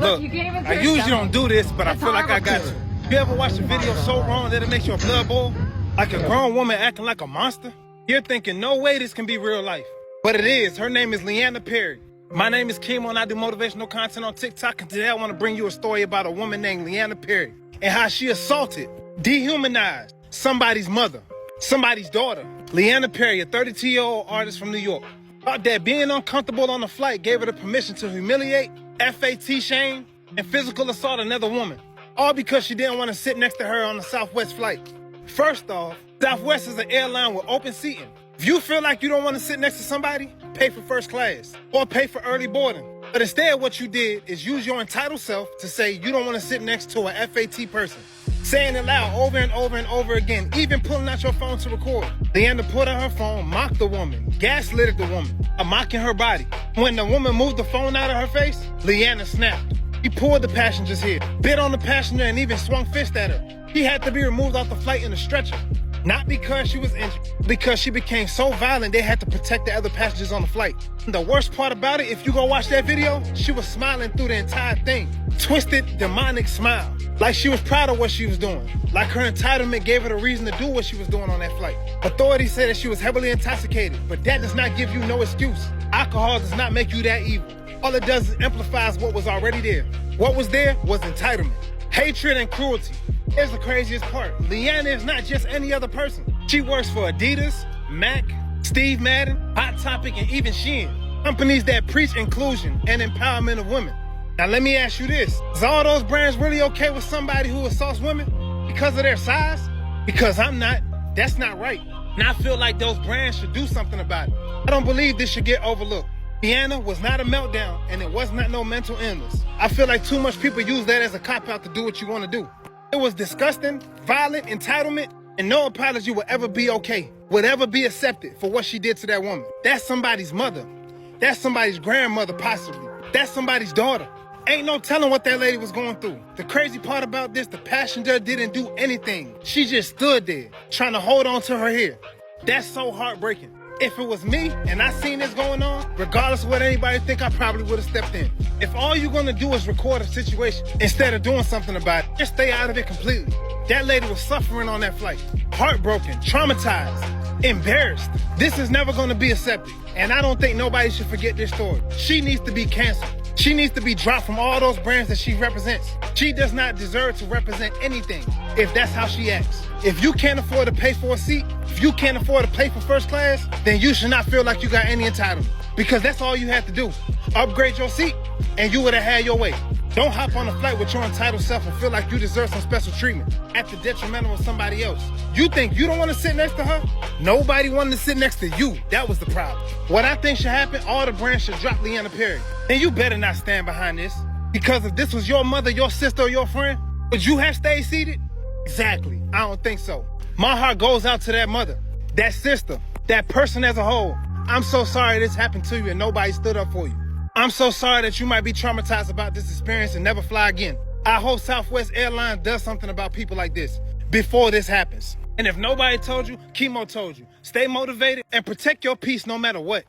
Look, you can't even I usually don't do this, but I feel like I got horrible. to. You ever watch a video so wrong that it makes your blood boil? Like a grown woman acting like a monster? You're thinking, no way this can be real life. But it is. Her name is Leanna Perry. My name is Kimo and I do motivational content on TikTok, and today I want to bring you a story about a woman named Leanna Perry and how she assaulted, dehumanized somebody's mother, somebody's daughter. Leanna Perry, a 32-year-old artist from New York, thought that being uncomfortable on the flight gave her the permission to humiliate, FAT shame, and physical assault another woman, all because she didn't want to sit next to her on the Southwest flight. First off, Southwest is an airline with open seating. If you feel like you don't want to sit next to somebody, pay for first class or pay for early boarding. But instead, what you did is use your entitled self to say you don't want to sit next to a FAT person. Saying it loud over and over and over again, even pulling out your phone to record. Leanna put out her phone, mocked the woman, gaslit the woman, mocking her body. When the woman moved the phone out of her face, Leanna snapped. He pulled the passenger's head, bit on the passenger, and even swung fist at her. He had to be removed off the flight in a stretcher. Not because she was injured, because she became so violent they had to protect the other passengers on the flight. The worst part about it, if you go watch that video, she was smiling through the entire thing. Twisted, demonic smile. Like she was proud of what she was doing. Like her entitlement gave her the reason to do what she was doing on that flight. Authorities say that she was heavily intoxicated, but that does not give you no excuse. Alcohol does not make you that evil. All it does is amplifies what was already there. What was there was entitlement, hatred, and cruelty. Here's the craziest part. Leanna is not just any other person. She works for Adidas, Mac, Steve Madden, Hot Topic, and even Shein. Companies that preach inclusion and empowerment of women. Now let me ask you this. Is all those brands really okay with somebody who assaults women because of their size? Because I'm not. That's not right. And I feel like those brands should do something about it. I don't believe this should get overlooked. Leanna was not a meltdown, and it was not no mental illness. I feel like too much people use that as a cop-out to do what you want to do. It was disgusting, violent, entitlement, and no apology will ever be okay, would ever be accepted for what she did to that woman. That's somebody's mother. That's somebody's grandmother, possibly. That's somebody's daughter. Ain't no telling what that lady was going through. The crazy part about this, the passenger didn't do anything. She just stood there, trying to hold on to her hair. That's so heartbreaking. If it was me and I seen this going on, regardless of what anybody think, I probably would have stepped in. If all you're gonna do is record a situation instead of doing something about it, just stay out of it completely. That lady was suffering on that flight. Heartbroken, traumatized, embarrassed. This is never gonna be accepted. And I don't think nobody should forget this story. She needs to be canceled. She needs to be dropped from all those brands that she represents. She does not deserve to represent anything if that's how she acts. If you can't afford to pay for a seat, if you can't afford to pay for first class, then you should not feel like you got any entitlement. Because that's all you had to do. Upgrade your seat, and you would have had your way. Don't hop on a flight with your entitled self and feel like you deserve some special treatment at the detrimental of somebody else. You think you don't want to sit next to her? Nobody wanted to sit next to you. That was the problem. What I think should happen, all the brands should drop Leanna Perry. And you better not stand behind this. Because if this was your mother, your sister, or your friend, would you have stayed seated? Exactly. I don't think so. My heart goes out to that mother, that sister, that person as a whole. I'm so sorry this happened to you and nobody stood up for you. I'm so sorry that you might be traumatized about this experience and never fly again. I hope Southwest Airlines does something about people like this before this happens. And if nobody told you, Kimo told you. Stay motivated and protect your peace no matter what.